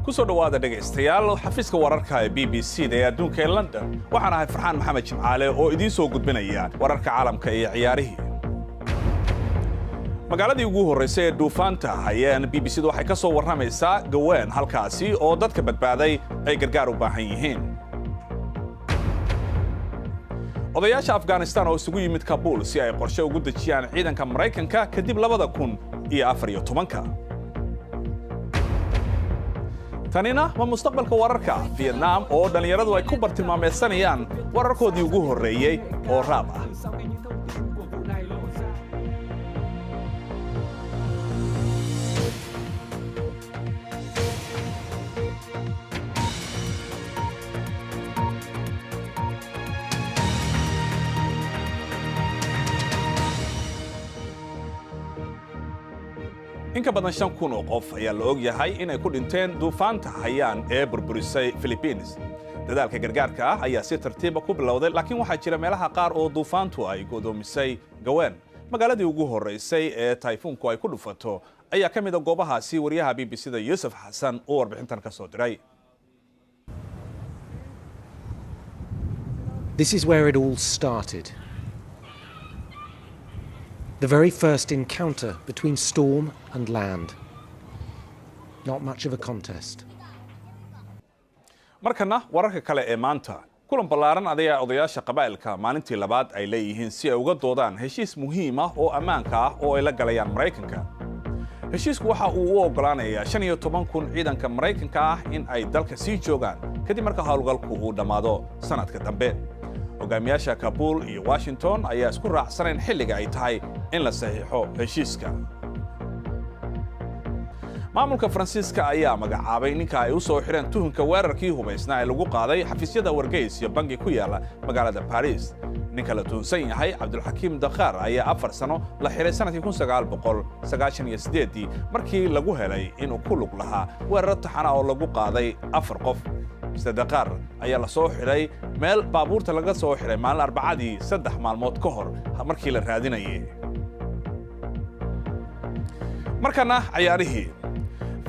kusoo dhawaada dhagaystayaal xafiiska wararka ee BBC da ee adduunka ee London waxaan ahay Farxaan Maxamed Jimcaale oo idiin soo gudbinaya wararka caalamka iyo ciyaarihii magaaladii ugu horeysay ee duufaanta hayeen BBC waxay ka soo waramaysaa Gawain halkaasi oo dadka badbaaday ay gargaar u baahan yihiin odayaasha Afghanistan oo isugu yimid Kabul si ay qorshe ugu dejiyaan ciidanka Mareykanka kadib 2011 tanina ma mustaqbalka wararka Vietnam oo dhalinyaradu ay ku bartilmaameedsanayaan wararkoodii ugu horeeyay oo raab ah in ka badan 5,000 oo qof ayaa la og yahay inay ku dhinteen duufaanta hayaan ee burburisay Philippines dadaalka gargaarka ah ayaa si tartiib ah ku bilowday laakiin waxaa jira meelaha qaar oo duufaantu ay godoomisay Gawain magaaladii ugu horeysay ee tayfuunku ay ku dhufato ayaa ka mid ah goobahaasi wariyaha BBC-da Yusuf Xasan oo warbixintan ka soo diray This is where it all started. The very first encounter between storm and land. Not much of a contest. markana wararka kale ee maanta kulan ballaaran ayaa odayaasha qabaa'ilka maalintii labaad ay leeyihiin si ay uga doodaan heshiis muhiim ah oo ammaanka ah oo ay la galayaan Mareykanka heshiisku waxa uu u ogolaanayaa 15,000 ciidanka Mareykanka ah in ay dalka sii joogaan kadib marka hawlgalku uu dhamaado sanadka dambe hogaamiyaasha Kabul iyo Washington ayaa isku raacsaneen xilliga ay tahay in la saxiixo heshiiska maamulka Faransiiska ayaa magacaabay ninka ay u soo xireen tuhunka weerarkii hubaysnaa ee lagu qaaday xafiisyada wargeys iyo bangi ku yaala magaalada Paris ninka la tuhunsan yahay Cabdulxakiim Dakhar ayaa 4 sano la xiray sanadkii 1998 markii lagu helay inuu ku lug lahaa weerar taxana oo lagu qaaday 4 qof Dakhar ayaa la soo xiray meel baabuurta laga soo xiray maalin Arbacadii 3 maalmood ka hor markii la raadinayay markana ciyaarihii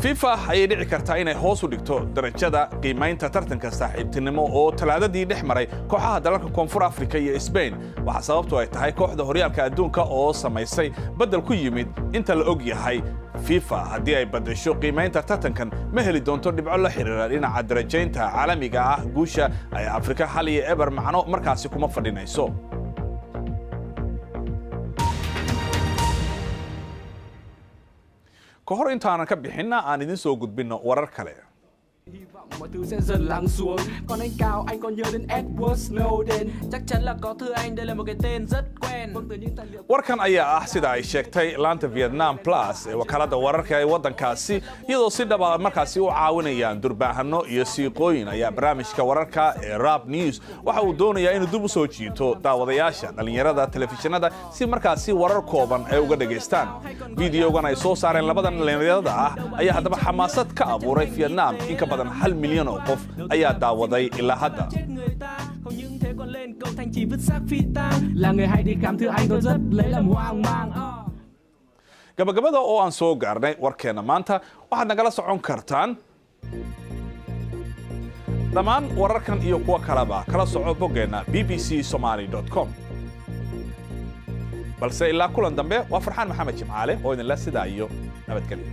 FIFA ayay dhici kartaa inay hoos u dhigto darajada qiimaynta tartanka saaxiibtinimo oo talaadadii dhex maray kooxaha dalalka Koonfur Afrika iyo Spain waxa sababtu ay tahay kooxda horyaalka adduunka oo samaysay bedel ku yimid inta la og yahay FIFA haddii ay badasho qiimaynta tartankan ma heli doonto dhibco la xiriira dhinaca darajaynta caalamiga ah guusha ay Afrika hal iyo eber macno markaasi kuma fadhinayso kahor intaanan ka bixinna aan idin soo gudbino warar kale Hy vọng mọi thứ sẽ dần lắng xuống. Còn anh Cao, anh còn nhớ đến Edward Snowden. Chắc chắn là có thưa anh, đây là một cái tên rất quen. Vâng, từ những tài liệu warkan ayaa ah sida ay sheegtay laanta Vietnam Plus ee wakaalada wararka ee wadankaasi iyadoo si dhab ah markaasi u caawinayaan durbaahano iyo siiqooyin ayaa barnaamijka wararka ee Rap News waxa uu doonayaa inuu dib u soo jiito daawadayaasha dhalinyarada telefishinada si markaasi warar kooban ay uga dhageystaan fiidiyogan ay soo saareen labadan dhalinyarada ah ayaa hadaba xamaasad ka abuuray Vietnam in ka badan 1 milyan oo qof ayaa daawaday ilaa hadda không những thế còn lên cầu thanh trì vứt xác phi tang là người hay đi khám thưa anh tôi rất lấy làm hoang mang gabagabada oo aan soo gaarnay warkeena maanta waxaad nagala socon kartaan dhammaan wararkan iyo kuwa kaleba kala soco boggeena bbcsomali.com balse ilaa kulan dambe waa Farxaan Maxamed Jimcaale oo idin la sidaa iyo nabadgelyo